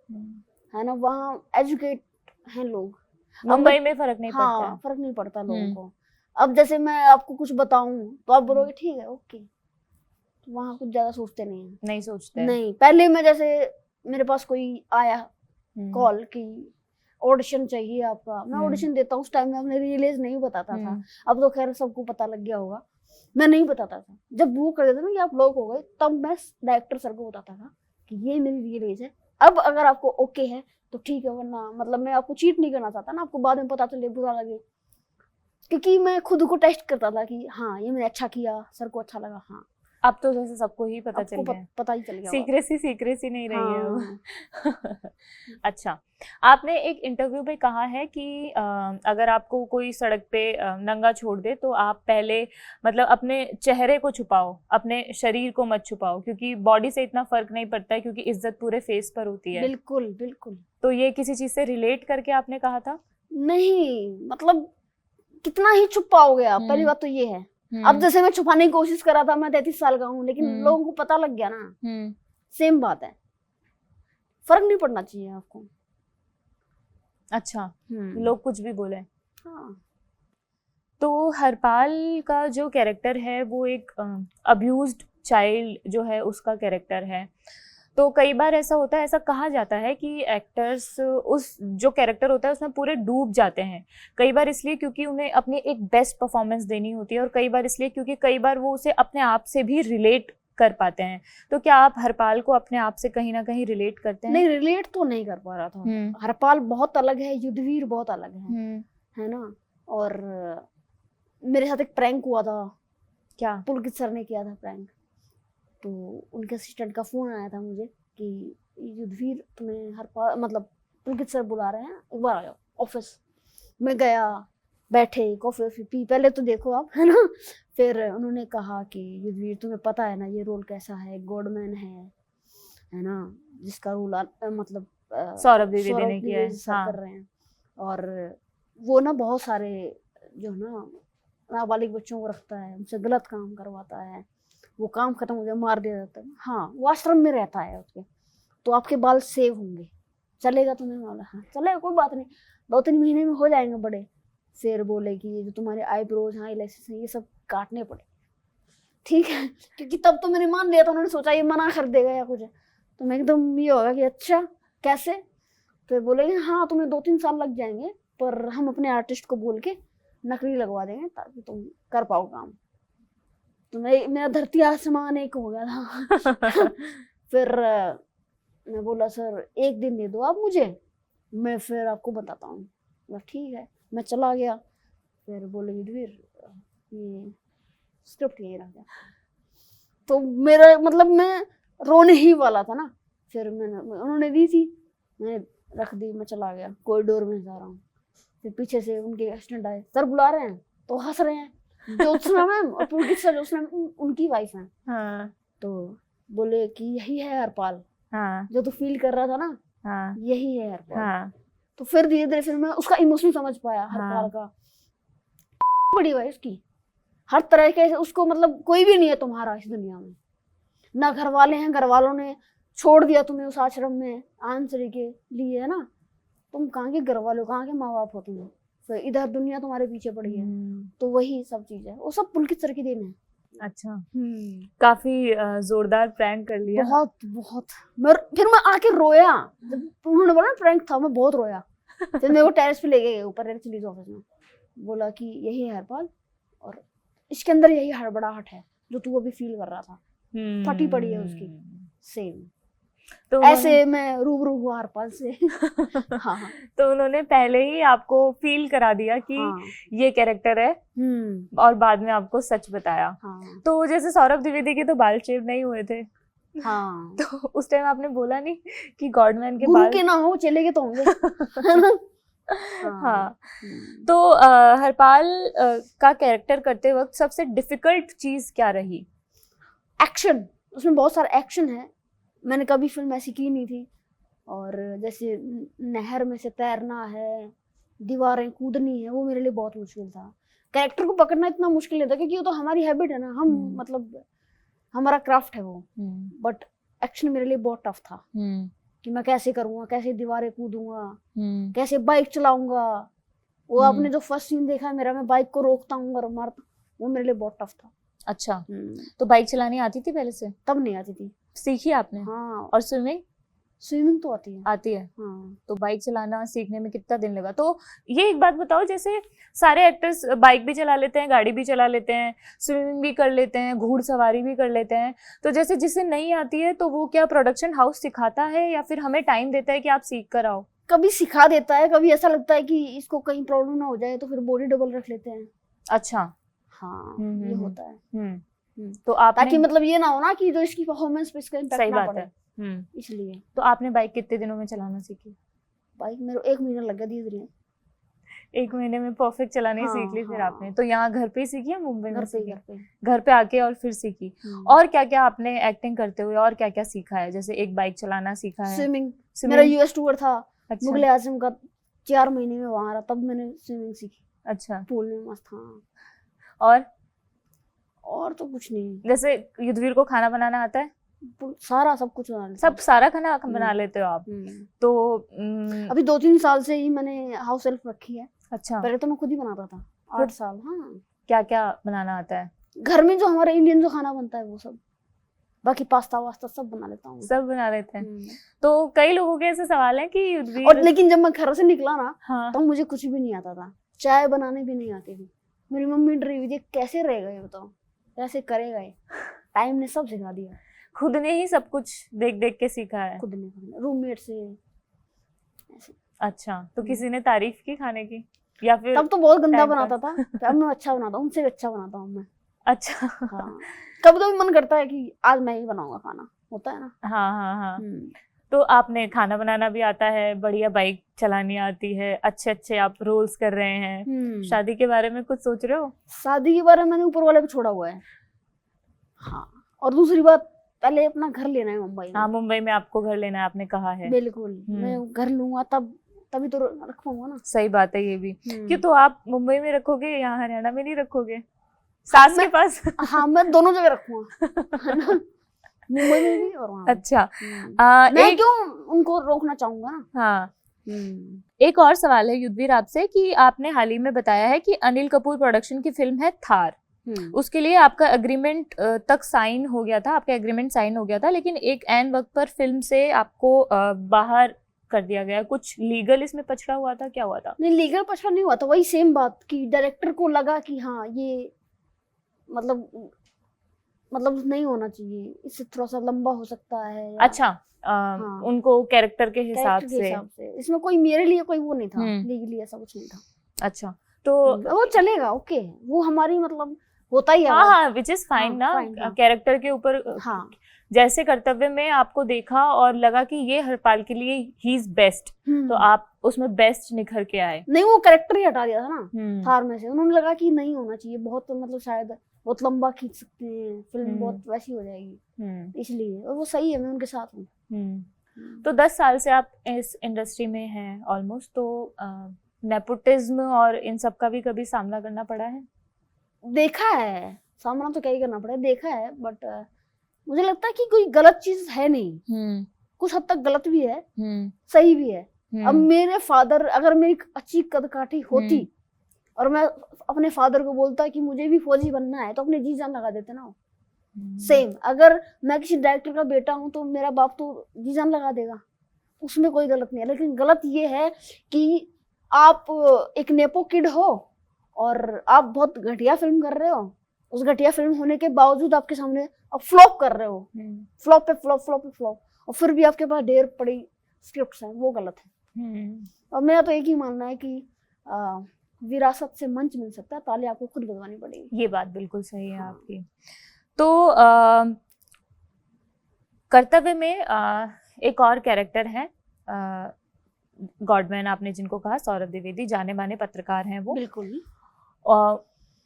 है ना, वहाँ एजुकेट हैं लोग, मुंबई में फर्क नहीं पड़ता हाँ है। फर्क नहीं पड़ता लोगों हम्म। को। अब जैसे मैं आपको कुछ बताऊं तो आप बोलोगे ठीक है ओके, तो वहाँ कुछ ज्यादा सोचते नहीं है। नहीं सोचते। नहीं, पहले मैं जैसे मेरे पास कोई आया हम्म, कॉल की ऑडिशन चाहिए आपका, मैं ऑडिशन देता हूँ, उस टाइम में अपने रिलीज नहीं बताता था। अब तो खैर सबको पता लग गया होगा, मैं नहीं बताता था। जब वो कर देते ना कि आप लोग हो गए, तब मैं डायरेक्टर सर को बताता था कि ये मेरी रिलीज है, अब अगर आपको ओके है तो ठीक है, वरना मतलब मैं आपको चीट नहीं करना चाहता ना, आपको बाद में पता चले बुरा लगे, क्योंकि मैं खुद को टेस्ट करता था कि हाँ ये मैंने अच्छा किया, सर को अच्छा लगा। हाँ अब तो जैसे सबको ही पता चल आपको गया है। पता ही चल गया होगा। सीक्रेसी नहीं रही है हाँ अब। अच्छा, आपने एक इंटरव्यू में कहा है कि अगर आपको कोई सड़क पे नंगा छोड़ दे तो आप पहले मतलब अपने चेहरे को छुपाओ, अपने शरीर को मत छुपाओ, क्योंकि बॉडी से इतना फर्क नहीं पड़ता है, क्योंकि इज्जत पूरे फेस पर होती है। बिल्कुल बिल्कुल। तो ये किसी चीज से रिलेट करके आपने कहा था? नहीं मतलब कितना ही छुप पाओगे आप, पहली बात तो ये है। अब जैसे मैं छुपाने की कोशिश कर रहा था, मैं 33 साल का हूँ, लेकिन लोगों को पता लग गया ना, सेम बात है, फर्क नहीं पड़ना चाहिए आपको। अच्छा, लोग कुछ भी बोले। हाँ। तो हरपाल का जो कैरेक्टर है वो एक अब्यूज्ड चाइल्ड जो है उसका कैरेक्टर है। तो कई बार ऐसा होता है, ऐसा कहा जाता है कि एक्टर्स उस जो कैरेक्टर होता है उसमें पूरे डूब जाते हैं, कई बार इसलिए क्योंकि उन्हें अपनी एक बेस्ट परफॉर्मेंस देनी होती है, और कई बार इसलिए क्योंकि कई बार वो उसे अपने आप से भी रिलेट कर पाते हैं। तो क्या आप हरपाल को अपने आप से कहीं ना कहीं रिलेट करते हैं? नहीं, रिलेट तो नहीं कर पा रहा था। हरपाल बहुत अलग है, युद्धवीर बहुत अलग है ना। और मेरे साथ एक प्रैंक हुआ था। क्या? पुलकित सर ने किया था प्रैंक। तो उनके असिस्टेंट का फोन आया था मुझे कि युद्धवीर तुम्हें हरपाल मतलब पुलकित सर बुला रहे हैं, एक बार आ जाओ ऑफिस। मैं गया, बैठे, कॉफी पी, पहले तो देखो आप, है ना। फिर उन्होंने कहा कि युद्धवीर तुम्हें पता है ना ये रोल कैसा है, गॉडमैन है ना, जिसका रोल मतलब सौरभ द्विवेदी ने किया है। हाँ। कर रहे हैं, और वो ना बहुत सारे जो ना नाबालिग बच्चों को रखता है, उनसे गलत काम करवाता है, वो काम खत्म हो जाए मार दिया जाता है। हाँ, वो आश्रम में रहता है उसके, तो आपके बाल सेव होंगे, चलेगा तुम्हें? वाला हाँ चलेगा, कोई बात नहीं, 2-3 महीने में हो जाएंगे बड़े। फिर बोले कि ये जो तुम्हारे आईब्रोज हाँ इलाइसिस हैं ये सब काटने पड़े, ठीक है, क्योंकि तब तो मैंने मान लिया था, उन्होंने सोचा ये मना कर देगा या कुछ, तो मैं एकदम ये होगा कि अच्छा कैसे। तो बोले हाँ तुम्हें 2-3 साल लग जाएंगे, पर हम अपने आर्टिस्ट को बोल के नकली लगवा देंगे ताकि तुम कर पाओ काम। तो मेरा धरती आसमान एक हो गया था। फिर मैं बोला सर 1 दिन दे दो आप मुझे, मैं फिर आपको बताता हूँ। ठीक है, मैं चला गया। फिर बोले युद्धवीर ये स्क्रिप्ट यही रह गया। तो मेरा मतलब मैं रोने ही वाला था ना। फिर उन्होंने दी थी, मैंने रख दी, मैं चला गया, कॉरिडोर में जा रहा हूँ। फिर पीछे से उनके असिस्टेंट आए, सर बुला रहे हैं, तो हंस रहे हैं, ज्योत्सना मैम और पुलकित सर, ज्योत्सना उनकी वाइफ है। हाँ। तो बोले कि यही है हरपाल। हाँ। जो तू फील कर रहा था ना, हाँ। यही है हरपाल। हाँ। तो फिर धीरे धीरे फिर मैं उसका इमोशन समझ पाया। हाँ। हरपाल का बड़ी वाइफ की हर तरह के, उसको मतलब कोई भी नहीं है तुम्हारा इस दुनिया में, ना घर वाले हैं, घर वालों ने छोड़ दिया तुम्हें उस आश्रम में आंसरी के लिए, है ना, तुम कहाँ के घर वालों, कहाँ के माँ बाप हो तुम्हें, तो इधर दुनिया तुम्हारे पीछे पड़ी है। तो वही सब चीज है, वो सब पुलकित सर की देन है। अच्छा, काफी जोरदार प्रैंक कर लिया। बहुत बहुत। फिर मैं आके रोया, जब उन्होंने बोला प्रैंक था, मैं बहुत रोया। फिर मेरे को टेरेस पे ले गए ऊपर रेड चिलीज ऑफिस में, बोला कि यही है हरपाल और इसके अंदर यही हड़बड़ाहट है जो तू अभी फील कर रहा था, फटी पड़ी है उसकी सेम। तो ऐसे मैं रूबरू हुआ हरपाल से। हाँ। तो उन्होंने पहले ही आपको फील करा दिया कि हाँ। ये कैरेक्टर है, और बाद में आपको सच बताया। हाँ। तो जैसे सौरभ द्विवेदी के तो बाल शेव नहीं हुए थे। हाँ। तो उस टाइम आपने बोला नहीं कि गॉडमैन के बाल के ना हो चलेंगे तो होंगे। हाँ। तो हरपाल का कैरेक्टर करते वक्त सबसे डिफिकल्ट चीज क्या रही? एक्शन, उसमें बहुत सारा एक्शन है, मैंने कभी फिल्म ऐसी की नहीं थी। और जैसे नहर में से तैरना है, दीवारें कूदनी है, वो मेरे लिए बहुत मुश्किल था। कैरेक्टर को पकड़ना इतना मुश्किल नहीं था क्योंकि वो तो हमारी हैबिट है ना, हम मतलब हमारा क्राफ्ट है वो। बट एक्शन मेरे लिए बहुत टफ था कि मैं कैसे करूँगा, कैसे दीवारें कूदूंगा, कैसे बाइक चलाऊंगा, वो आपने जो फर्स्ट सीन देखा है मेरा, मैं बाइक को रोकता हूँ और मारता, वो मेरे लिए बहुत टफ था। अच्छा, तो बाइक चलानी आती थी पहले से? तब नहीं आती थी। सीखी आपने? हाँ। और स्विमिंग? स्विमिंग तो आती है। आती है। हाँ। तो बाइक चलाना सीखने में कितना दिन लगा? तो ये एक बात बताओ, जैसे सारे एक्टर्स बाइक भी चला लेते हैं, गाड़ी भी चला लेते हैं, स्विमिंग भी कर लेते हैं, घुड़सवारी भी कर लेते हैं, तो जैसे जिसे नहीं आती है तो वो क्या प्रोडक्शन हाउस सिखाता है या फिर हमें टाइम देता है कि आप सीख कर आओ? कभी सिखा देता है, कभी ऐसा लगता है कि इसको कहीं प्रॉब्लम ना हो जाए तो फिर बॉडी डबल रख लेते हैं। अच्छा। हाँ, ये होता है। तो आपने, ताकि मतलब ये ना हो ना कि जो इसकी परफॉर्मेंस पे इसका इम्पैक्ट सही ना बात पड़े। है। इसलिए। तो आपने बाइक कितने दिनों में चलाना सीखी? बाइक मेरे 1 महीना लग गया धीरे-धीरे। 1 महीने में परफेक्ट चलानी सीख ली फिर आपने? तो यहाँ घर पे ही सीखी या मुंबई में सीखी? घर पे आके और फिर सीखी। और क्या क्या आपने एक्टिंग करते हुए और क्या क्या सीखा है? जैसे एक बाइक चलाना सीखा है, स्विमिंग, मेरा यूएस टूर था। अच्छा। मुगले आजम का 4 महीने में वहां रहा, तब मैंने स्विमिंग सीखी। अच्छा। पूल में मस्त। हाँ। और तो कुछ नहीं। जैसे युद्धवीर को खाना बनाना आता है? सारा सब कुछ बना लेते। सब सारा खाना बना लेते हो आप? तो अभी 2-3 साल से ही मैंने हाउस हेल्प रखी है। अच्छा। पहले तो मैं खुद ही बनाता था 8 साल। हाँ। क्या क्या बनाना आता है? घर में जो हमारे इंडियन जो खाना बनता है वो सब, बाकी पास्ता वास्ता सब बना लेता हूँ। सब बना लेते हैं। तो कई लोगों के ऐसे सवाल है कि युद्धवीर, और लेकिन जब मैं घर से निकला ना, हाँ, तो मुझे कुछ भी नहीं आता था, चाय बनाने भी नहीं आती थी। मेरी मम्मी डरी हुई थी, कैसे रहेगा ये, बताओ कैसे करेगा ये। टाइम ने सब सिखा दिया। खुद ने ही सब कुछ देख देख के सीखा है? खुद ने, रूममेट से ऐसे। अच्छा, तो किसी ने तारीफ की खाने की या फिर? तब तो बहुत गंदा बनाता था, अब मैं अच्छा बनाता हूँ, उनसे अच्छा बनाता हूँ मैं। अच्छा। हाँ। कभी कभी मन करता है कि आज मैं ही बनाऊंगा खाना, होता है ना। हाँ हाँ हाँ। तो आपने खाना बनाना भी आता है, बढ़िया बाइक चलानी आती है, अच्छे अच्छे आप रोल्स कर रहे हैं। शादी के बारे में कुछ सोच रहे हो? शादी के बारे में मैंने ऊपर वाले पे छोड़ा हुआ है। हाँ। और दूसरी बात, पहले अपना घर लेना है मुंबई में। हाँ, मुंबई में आपको घर लेना है, आपने कहा है। बिल्कुल। मैं घर लूंगा तभी तो रख पाऊंगा ना। सही बात है ये भी। क्यों, तो आप मुंबई में रखोगे, यहाँ हरियाणा में नहीं रखोगे? सास के पास? हाँ, मैं दोनों जगह रखूंगा। मुंबई में भी और वहाँ। अच्छा। मैं क्यों उनको रोकना चाहूंगा ना। हाँ। एक और सवाल है युद्धवीर आपसे कि आपने हाल ही में बताया है कि अनिल कपूर प्रोडक्शन की फिल्म है थार, उसके लिए आपका एग्रीमेंट तक साइन हो गया था, आपका एग्रीमेंट साइन हो गया था, लेकिन एक ऐन वक्त पर फिल्म से आपको बाहर कर दिया गया। कुछ लीगल इसमें पछड़ा हुआ था, क्या हुआ था? नहीं, लीगल पछड़ा नहीं हुआ था, वही सेम बात कि डायरेक्टर को लगा कि हाँ ये मतलब नहीं होना चाहिए, इससे थोड़ा सा लंबा हो सकता है। अच्छा। हाँ। उनको कैरेक्टर के हिसाब से इसमें कोई मेरे लिए कोई वो नहीं था, लीगली ऐसा कुछ नहीं था। अच्छा, तो वो चलेगा, ओके, वो हमारी मतलब होता ही है। हाँ हाँ, विच इज फाइन ना। कैरेक्टर के ऊपर, हाँ, जैसे कर्तव्य में आपको देखा और लगा कि ये हरपाल के लिए ही इज बेस्ट, तो आप उसमें बेस्ट निखर के आए। नहीं, वो कैरेक्टर ही हटा दिया था ना थार में से। उन्होंने लगा कि नहीं होना चाहिए, बहुत मतलब शायद बहुत लंबा खींच सकते हैं फिल्म, बहुत वैसी हो जाएगी, इसलिए। और वो सही है, मैं उनके साथ हूँ। तो 10 साल से आप इस इंडस्ट्री में हैं ऑलमोस्ट, तो नेपोटिज्म और इन सब का भी कभी सामना करना पड़ा है? देखा है, सामना तो क्या ही करना पड़ा है, देखा है, बट मुझे लगता है कि कोई गलत चीज है नहीं। कुछ हद तक गलत भी है, सही भी है। अब मेरे फादर, अगर मेरी अच्छी कदकाठी होती और मैं अपने फादर को बोलता कि मुझे भी फौजी बनना है, तो अपने जी जान लगा देते ना। सेम, अगर मैं किसी डायरेक्टर का बेटा हूं तो मेरा बाप तो जी जान लगा देगा, उसमें कोई गलत नहीं है। लेकिन गलत ये है कि आप एक नेपो किड हो और आप बहुत घटिया फिल्म कर रहे हो, उस घटिया फिल्म होने के बावजूद आपके सामने आप फ्लॉप कर रहे हो, फ्लॉप पे फ्लॉप, फ्लॉप पे फ्लॉप, और फिर भी आपके पास ढेर पड़ी स्क्रिप्ट्स हैं, वो गलत है। और मेरा तो एक ही मानना है कि विरासत से मंच मिल सकता है, ताली आपको खुद बजवानी पड़ेगी। ये बात बिल्कुल सही है आपकी। तो कर्तव्य में एक और कैरेक्टर है गॉडमैन, आपने जिनको कहा, सौरभ द्विवेदी, जाने माने पत्रकार हैं वो। बिल्कुल। और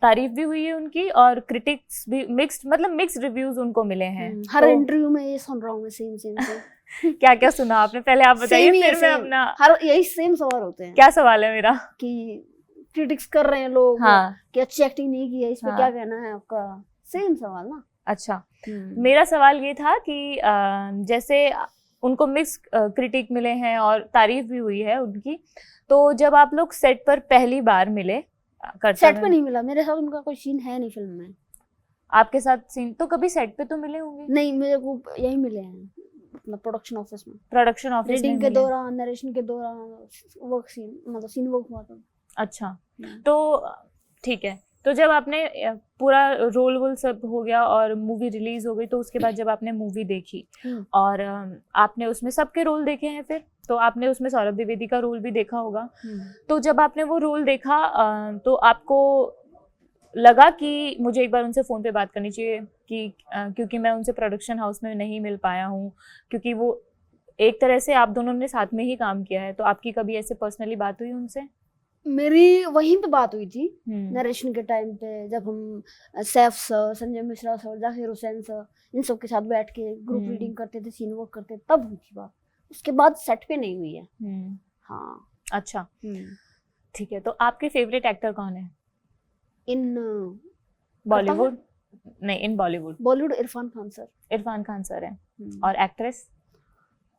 तारीफ भी हुई है उनकी और क्रिटिक्स भी मिक्स्ड, मतलब मिक्स्ड रिव्यूज उनको मिले हैं। हर इंटरव्यू में ये सुन रहा हूँ मैं, सेम क्या क्या सुना आपने, पहले आप बताइए, फिर मैं अपना। हर यही सेम सवाल होते हैं। क्या सवाल है मेरा? कि क्रिटिक्स कर रहे हैं लोग, हाँ, कि अच्छी एक्टिंग नहीं की है, इस पे क्या कहना है आपका? सेम सवाल ना। अच्छा, मेरा सवाल ये था कि जैसे उनको मिक्स क्रिटिक मिले हैं और तारीफ भी हुई है उनकी, तो जब आप लोग सेट पर पहली बार मिले, सेट पे नहीं मिला, मेरे साथ उनका कोई सीन है नहीं फिल्म में। आपके साथ सीन तो कभी सेट पे तो मिले होंगे? नहीं, मेरे को यही मिले हैं अपना प्रोडक्शन ऑफिस में, प्रोडक्शन ऑफिस में रीडिंग के मिले? दौरान, नरेशन के दौरान वर्क सीन, मतलब सीन वर्क हुआ था। अच्छा, तो ठीक है। तो जब आपने पूरा रोल वोल सब हो गया और मूवी रिलीज हो गई, तो उसके बाद जब आपने मूवी देखी और आपने उसमें सबके रोल देखे हैं, फिर तो आपने उसमें सौरभ द्विवेदी का रोल भी देखा होगा। तो जब आपने वो रोल देखा तो आपको लगा कि मुझे एक बार उनसे फ़ोन पे बात करनी चाहिए कि क्योंकि मैं उनसे प्रोडक्शन हाउस में नहीं मिल पाया हूँ, क्योंकि वो एक तरह से आप दोनों ने साथ में ही काम किया है, तो आपकी कभी ऐसे पर्सनली बात हुई उनसे? मेरी वहीं पे बात हुई थी नरेशन के टाइम पे, जब हम Saif sir, Sanjay Mishra sir, Zakir Hussain sir, इन सब के साथ बैठ के ग्रुप रीडिंग करते थे, सीन वर्क करते, तब हुई थी बात। उसके बाद सेट पे नहीं हुई है। हाँ। अच्छा, ठीक है। तो आपके फेवरेट एक्टर कौन है इन बॉलीवुड? नहीं, इन बॉलीवुड। बॉलीवुड इरफान खान सर। इरफान खान सर है। और actress?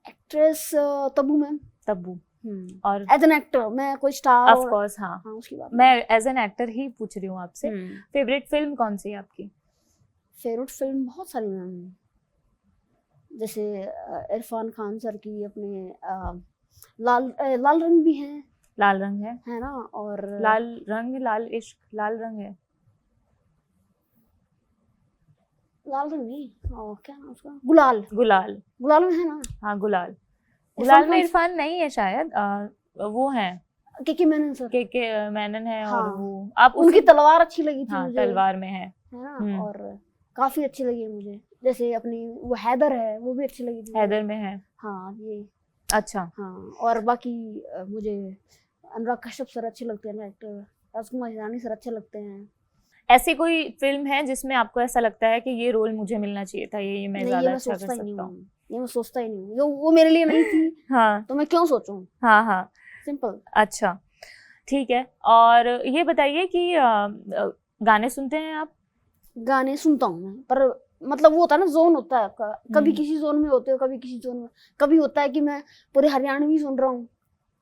Actress Tabu ma'am. Tabu. और एज एन एक्टर मैं कोई स्टार, ऑफ कोर्स, हाँ उसकी बात मैं एज एन एक्टर ही पूछ रही हूँ आपसे। फेवरेट फिल्म कौन सी है आपकी? फेवरेट फिल्म बहुत सारी मैम, जैसे इरफान खान सर की अपने लाल रंग भी है। लाल रंग है ना? और लाल रंग, लाल इश्क, लाल रंग है। लाल रंग नहीं, क्या नाम उसका, गुलाल। गुलाल। गुलाल में है ना? हाँ, गुलाल। गुलाल में इरफान नहीं है शायद, वो है के मेनन सर। के मेनन है। हाँ, और वो आप उनकी तलवार अच्छी लगी थी। हाँ, मुझे तलवार में है ना? और काफी अच्छी लगी मुझे। जैसे अपनी वो हैदर है, वो भी अच्छी लगी थी। हैदर में है, हाँ ये। अच्छा। हाँ, और बाकी मुझे अनुराग कश्यप सर अच्छे लगते हैं, एक्टर राजकुमार हिरानी सर अच्छे लगते हैं। ऐसी कोई फिल्म है जिसमें आपको ऐसा लगता है कि ये रोल मुझे मिलना चाहिए था, ये मैं ज्यादा अच्छा कर सकता हूँ? ये मैं सोचता ही नहीं हूँ, वो मेरे लिए नहीं थी। हाँ, तो मैं क्यों सोचूं? हाँ हाँ, सिंपल। अच्छा, ठीक है। और ये बताइए कि गाने सुनते हैं आप? गाने सुनता हूँ मैं, पर मतलब वो होता है ना, जोन होता है आपका, कभी किसी जोन में होते हो, कभी किसी जोन में। कभी होता है कि मैं पूरे हरियाणवी सुन रहा हूँ,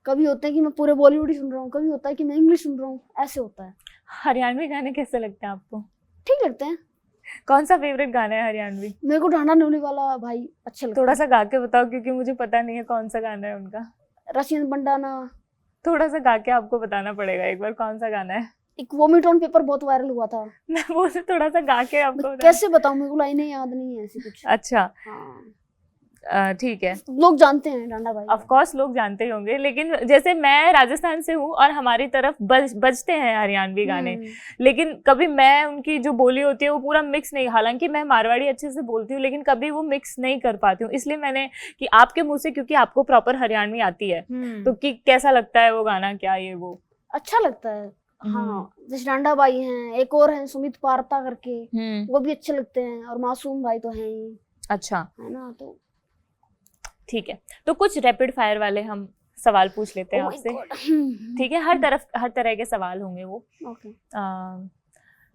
कभी होता है कि मैं पूरे बॉलीवुड ही सुन रहा हूँ, कभी होता है कि मैं इंग्लिश सुन रहा हूँ, ऐसे होता है। हरियाणवी गाने कैसे लगते हैं आपको? ठीक लगते हैं। कौन सा फेवरेट गाना है हरियाणवी? मेरे को ढांडा न्योली वाला भाई अच्छा लगता है। थोड़ा सा गा के बताओ, क्योंकि मुझे पता नहीं है कौन सा गाना है उनका। Russian bandana. थोड़ा सा गा के आपको बताना पड़ेगा एक बार, कौन सा गाना है। एक वोमिट ऑन पेपर बहुत वायरल हुआ था। मैं वो से थोड़ा सा गा के आपको कैसे बताऊं, मेरे को लाइनें याद नहीं है ऐसी कुछ। अच्छा, हाँ, ठीक है। लोग जानते हैं डांडा भाई, ऑफ कोर्स लोग जानते ही होंगे, लेकिन जैसे मैं राजस्थान से हूँ और हमारी तरफ बजते हैं हरियाणवी गाने, लेकिन कभी मैं उनकी जो बोली होती है वो पूरा मिक्स नहीं, हालांकि मैं मारवाड़ी अच्छे से बोलती हूँ, लेकिन कभी वो मिक्स नहीं कर पाती हूँ। इसलिए मैंने कि आपके मुंह से, क्योंकि आपको प्रॉपर हरियाणवी आती है, तो कि कैसा लगता है वो गाना, क्या ये वो अच्छा लगता है? हाँ, जैसे डांडा भाई हैं, एक और हैं सुमित पारता करके, वो भी अच्छे लगते हैं, और मासूम भाई तो हैं ही। अच्छा, है ना? तो ठीक है। तो कुछ रैपिड फायर वाले हम सवाल पूछ लेते हैं आपसे, ठीक है? हर तरह के सवाल होंगे वो।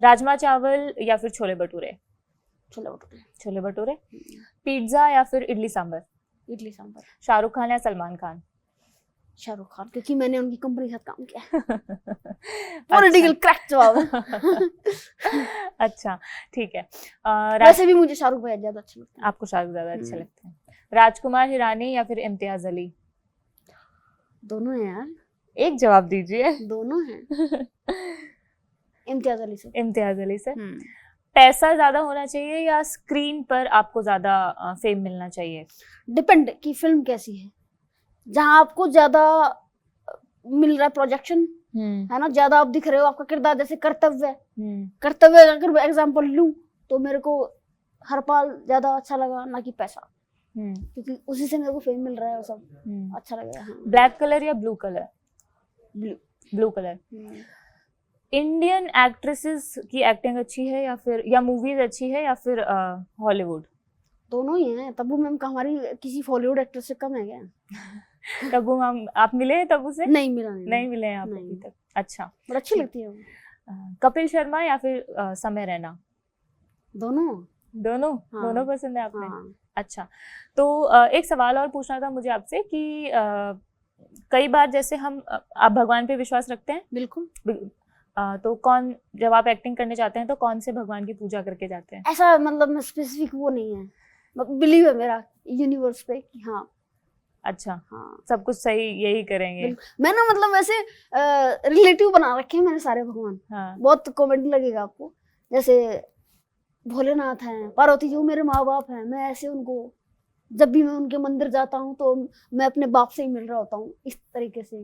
राजमा चावल या फिर छोले भटूरे? छोले भटूरे। पिज्जा या फिर इडली सांभर? इडली सांभर। शाहरुख खान या सलमान खान? शाहरुख खान, क्योंकि मैंने उनकी कंपनी के साथ काम किया। पॉलिटिकल क्रैक जवाब। अच्छा, ठीक है। वैसे भी मुझे शाहरुख भाई ज्यादा अच्छे लगते हैं। आपको शाहरुख ज्यादा अच्छे लगते हैं। राजकुमार हिरानी या फिर इम्तियाज अली? दोनों हैं यार, एक जवाब दीजिए। दोनों हैं। इम्तियाज अली से। इम्तियाज अली से। पैसा ज्यादा होना चाहिए या स्क्रीन पर आपको ज्यादा फेम मिलना चाहिए? डिपेंड कि फिल्म कैसी है। जहाँ आपको ज्यादा मिल रहा है प्रोजेक्शन, है ना, ज्यादा आप दिख रहे हो, आपका किरदार, जैसे कर्तव्य, कर्तव्य अगर एग्जांपल लूं तो मेरे को हरपाल ज्यादा अच्छा लगा, ना कि पैसा, क्योंकि उसी से मेरे को फेम मिल रहा है और सब अच्छा लग रहा है। ब्लैक कलर या blue colour? Blue colour. Indian actresses की एक्टिंग अच्छी है या मूवीज अच्छी है या फिर हॉलीवुड? दोनों ही हैं। तब्बू मैम का हमारी किसी बॉलीवुड एक्ट्रेस से कम है क्या? तब्बू मैम, आप मिले हैं तब्बू से? नहीं मिला, नहीं मिले हैं आप अभी तक। अच्छा, बड़ा अच्छी लगती है। कपिल शर्मा या फिर समय रैना? दोनों पसंद है आपने? अच्छा, तो एक सवाल और पूछना था मुझे आपसे कि कई बार जैसे हम आप भगवान पे विश्वास रखते हैं? बिल्कुल। तो कौन, जब आप एक्टिंग करने जाते हैं तो कौन से भगवान की पूजा करके जाते हैं? ऐसा मतलब मैं स्पेसिफिक वो नहीं है, बिलीव है मेरा यूनिवर्स पे कि हाँ। अच्छा, हाँ सब कुछ सही यही करेंगे। मैं ना मतलब वैसे रिलेटिव बना रखे हैं मैंने सारे भगवान। हाँ। बहुत कॉमेडी लगेगा आपको, जैसे भोलेनाथ हैं, पार्वती जी वो मेरे माँ बाप हैं, मैं ऐसे उनको जब भी मैं उनके मंदिर जाता हूँ तो मैं अपने बाप से ही मिल रहा होता हूँ, इस तरीके से।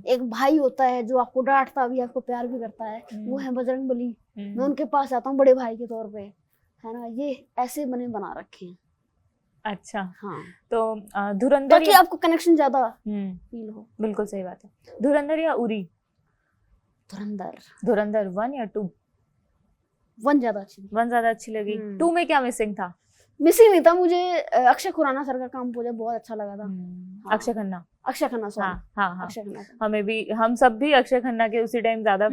एक भाई होता है जो आपको डांटता भी, आपको प्यार भी करता है, वो है बजरंग बली। मैं उनके पास आता हूँ बड़े भाई के तौर पे, है ना। ये ऐसे मैंने बना रखे हैं। अच्छा। हाँ, तो धुरंधर ताकि आपको कनेक्शन ज्यादा फील हो। बिल्कुल सही बात है। धुरंधर या उरी? धुरंधर। धुरंधर 1 या 2? 1 ज्यादा अच्छी थी। 1 ज्यादा अच्छी लगी। 2 में क्या मिसिंग था? मिसिंग नहीं था, मुझे अक्षय खुराना सर का काम मुझे बहुत अच्छा लगा था। हाँ। अक्षय खन्ना। अक्षय खन्ना सॉरी। हाँ। अक्षय खन्ना। हमें भी, हम सब भी अक्षय खन्ना के उसी टाइम ज्यादा,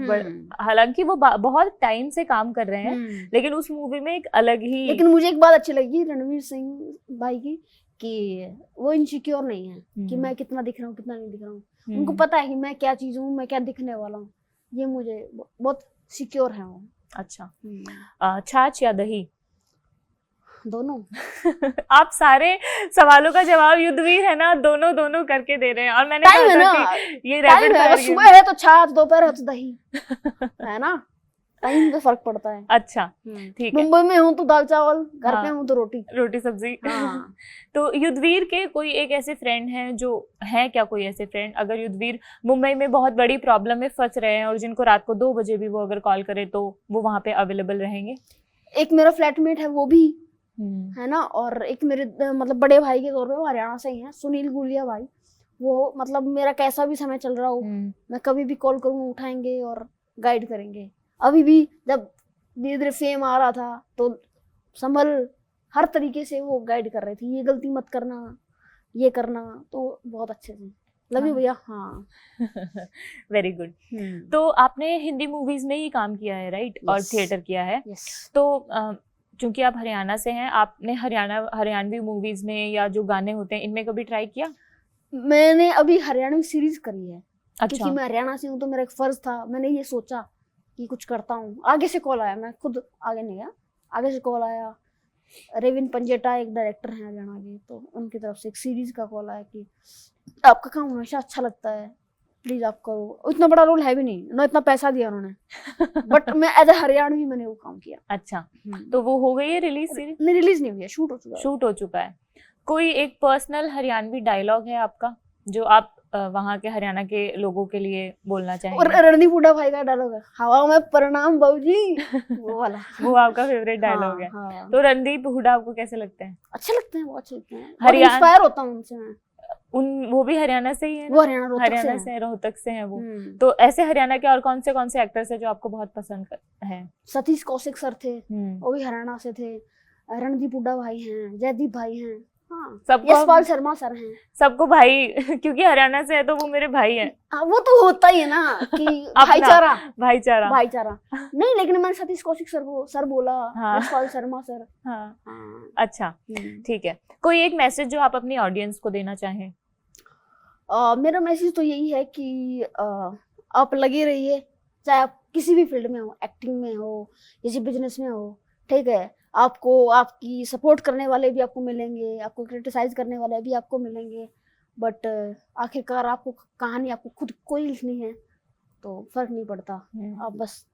हालांकि वो बहुत टाइम से काम कर रहे हैं, लेकिन उस मूवी में एक अलग ही। लेकिन मुझे एक बात अच्छी लगी रणवीर सिंह भाई की, कि वो इनसिक्योर नहीं है कि मैं कितना दिख रहा हूँ कितना नहीं दिख रहा हूँ। उनको पता है कि मैं क्या चीज हूँ, मैं क्या दिखने वाला हूँ। ये मुझे बहुत सिक्योर है वो। अच्छा। छाछ या दही? दोनों। आप सारे सवालों का जवाब युद्धवीर है ना, दोनों दोनों करके दे रहे हैं। और मैंने कहा था कि ये रैपिड फायर, सुबह है तो छाछ, दोपहर है तो दही, है ना। टाइम पे फर्क पड़ता है। अच्छा, ठीक है। मुंबई में हूँ तो दाल चावल, घर पे हूँ तो रोटी सब्जी। हाँ। तो युद्धवीर के कोई एक ऐसे फ्रेंड हैं जो है क्या, कोई ऐसे फ्रेंड अगर युद्धवीर मुंबई में बहुत बड़ी प्रॉब्लम में फंस रहे हैं और जिनको रात को 2 बजे भी वो अगर कॉल करे तो वो वहां पे अवेलेबल रहेंगे? एक मेरा फ्लैटमेट है वो भी, है ना। और एक मेरे मतलब बड़े भाई के तौर पे वो हरियाणा से ही हैं, सुनील गुलिया भाई। वो मतलब मेरा कैसा भी समय चल रहा हो, मैं कभी भी कॉल करूँ उठाएंगे और गाइड करेंगे। अभी भी जब धीरे धीरे फेम आ रहा था तो संभल हर तरीके से वो गाइड कर रहे थे, ये गलती मत करना, ये करना। तो बहुत अच्छे से लव यू भैया। हाँ। Very good. तो आपने हिंदी मूवीज में ही काम किया है, राइट? और थिएटर किया है। तो चूंकि आप हरियाणा से हैं, आपने हरियाणवी मूवीज में या जो गाने होते हैं इनमें कभी ट्राई किया? मैंने अभी हरियाणवी सीरीज करी है। अच्छा। क्योंकि मैं हरियाणा से हूँ तो मेरा एक फर्ज था, मैंने ये सोचा कि कुछ करता हूँ। आगे से कॉल आया, मैं खुद आगे नहीं गया, आगे से कॉल आया। रेविन पंजेटा एक डायरेक्टर हैं हरियाणा के, तो उनकी तरफ से एक सीरीज का कॉल आया कि आपका काम हमेशा अच्छा लगता है, प्लीज आप करो। इतना बड़ा रोल है भी नहीं ना, इतना पैसा दिया उन्होंने, बट मैं एज ए हरियाणवी मैंने वो काम किया। अच्छा। तो वो हो गई है रिलीज सीरीज? नहीं, रिलीज नहीं हुई है, शूट हो चुका है। कोई एक पर्सनल हरियाणवी डायलॉग है आपका जो आप वहाँ के हरियाणा के लोगों के लिए बोलना चाहेंगे? और रणदीप हुड्डा भाई का डायलॉग है, हवा में प्रणाम बाबूजी, वो वाला। वो आपका फेवरेट डायलॉग है? हाँ। तो रणदीप हुड्डा आपको कैसे लगते हैं? अच्छे लगते हैं, बहुत अच्छे लगते हैं। हरियाणा, इंस्पायर होता हूँ उनसे मैं। वो भी हरियाणा से ही है? वो हरियाणा से, रोहतक से है वो। तो ऐसे हरियाणा के और कौन से एक्टर्स है जो आपको बहुत पसंद है? सतीश कौशिक सर थे, वो भी हरियाणा से थे। रणदीप हुड्डा भाई हैं, जयदीप भाई हैं। हाँ, यशपाल शर्मा सर हैं। सबको भाई, क्योंकि हरियाणा से है तो वो मेरे भाई हैं। वो तो होता ही है ना कि भाईचारा। नहीं, लेकिन मैंने सतीश कौशिक सर बोला, यशपाल शर्मा सर। हाँ। अच्छा, ठीक है। कोई एक मैसेज जो आप अपनी ऑडियंस को देना चाहें? मेरा मैसेज तो यही है कि आप लगे रहिए, चाहे आप किसी भी फील्ड में हो, एक्टिंग में हो, किसी बिजनेस में हो, ठीक है। आपको आपकी सपोर्ट करने वाले भी आपको मिलेंगे, आपको क्रिटिसाइज करने वाले भी आपको मिलेंगे, बट आखिरकार आपको कहानी आपको खुद को ही लिखनी है, तो फर्क नहीं पड़ता। आप बस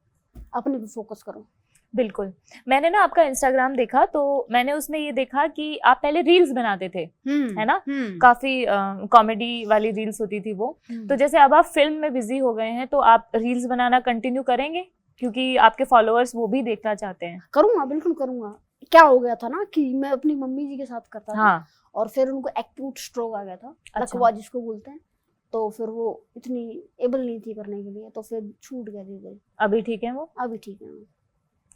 अपने पे फोकस करो। बिल्कुल। मैंने ना आपका इंस्टाग्राम देखा तो मैंने उसमें ये देखा कि आप पहले रील्स बनाते थे, है ना? काफी कॉमेडी वाली रील्स होती थी वो। तो जैसे अब आप फिल्म में बिजी हो गए हैं तो आप रील्स बनाना कंटिन्यू करेंगे, क्योंकि आपके फॉलोअर्स वो भी देखना चाहते हैं? करूंगा, बिल्कुल करूंगा। क्या हो गया था ना कि मैं अपनी मम्मी जी के साथ करता था। हाँ। और फिर उनको एक्यूट स्ट्रोक आ गया था, लकवा जिसको बोलते हैं। तो फिर वो इतनी एबल नहीं थी करने के लिए, तो फिर छूट गया धीरे। अभी ठीक है वो? अभी ठीक है,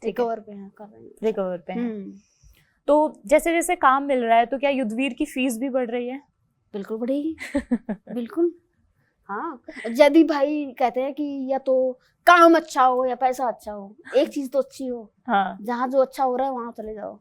रिकवर पे हैं, कर रहे हैं। रिकवर पे हैं। तो जैसे जैसे काम मिल रहा है तो क्या युद्धवीर की फीस भी बढ़ रही है? बिल्कुल बढ़ेगी। बिल्कुल। हाँ, जयदीप भाई कहते हैं कि या तो काम अच्छा हो या पैसा अच्छा हो, एक चीज तो अच्छी हो। हाँ। जहाँ जो अच्छा हो रहा है वहां चले जाओ।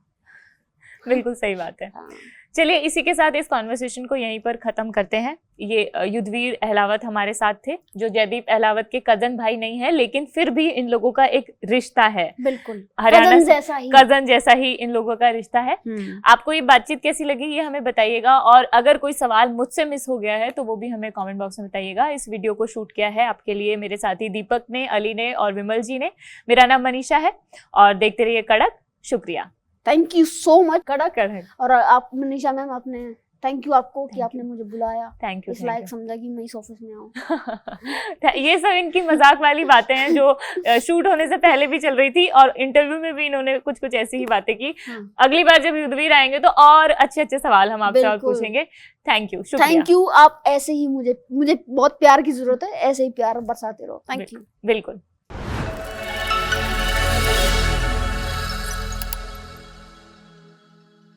बिल्कुल सही बात है। हाँ। चलिए इसी के साथ इस कॉन्वर्सेशन को यहीं पर खत्म करते हैं। ये युद्धवीर अहलावत हमारे साथ थे, जो जयदीप अहलावत के कजन भाई नहीं है, लेकिन फिर भी इन लोगों का एक रिश्ता है, बिल्कुल हरियाणा कजन जैसा ही। कजन जैसा ही इन लोगों का रिश्ता है। आपको ये बातचीत कैसी लगी ये हमें बताइएगा, और अगर कोई सवाल मुझसे मिस हो गया है तो वो भी हमें कमेंट बॉक्स में बताइएगा। इस वीडियो को शूट किया है आपके लिए मेरे साथी दीपक ने, अली ने और विमल जी ने। मेरा नाम मनीषा है और देखते रहिए कड़क। शुक्रिया, थैंक यू सो मच कड़क। कड़क। और आप मनीषा मैम, आपने थैंक यू आपको कि Thank आपने मुझे बुलाया, थैंक यू। इस लायक समझा कि मैं इस ऑफिस में आऊँ। ये सब इनकी मजाक वाली बातें हैं जो शूट होने से पहले भी चल रही थी, और इंटरव्यू में भी इन्होंने कुछ कुछ ऐसी ही बातें की। हाँ। अगली बार जब युद्धवीर आएंगे तो और अच्छे अच्छे सवाल हम आपसे और बिल्कुल। पूछेंगे। थैंक यू, शुक्रिया। Thank you. आप ऐसे ही मुझे बहुत प्यार की जरूरत है, ऐसे ही प्यार बरसाते रहो। Thank you. बिल्कुल।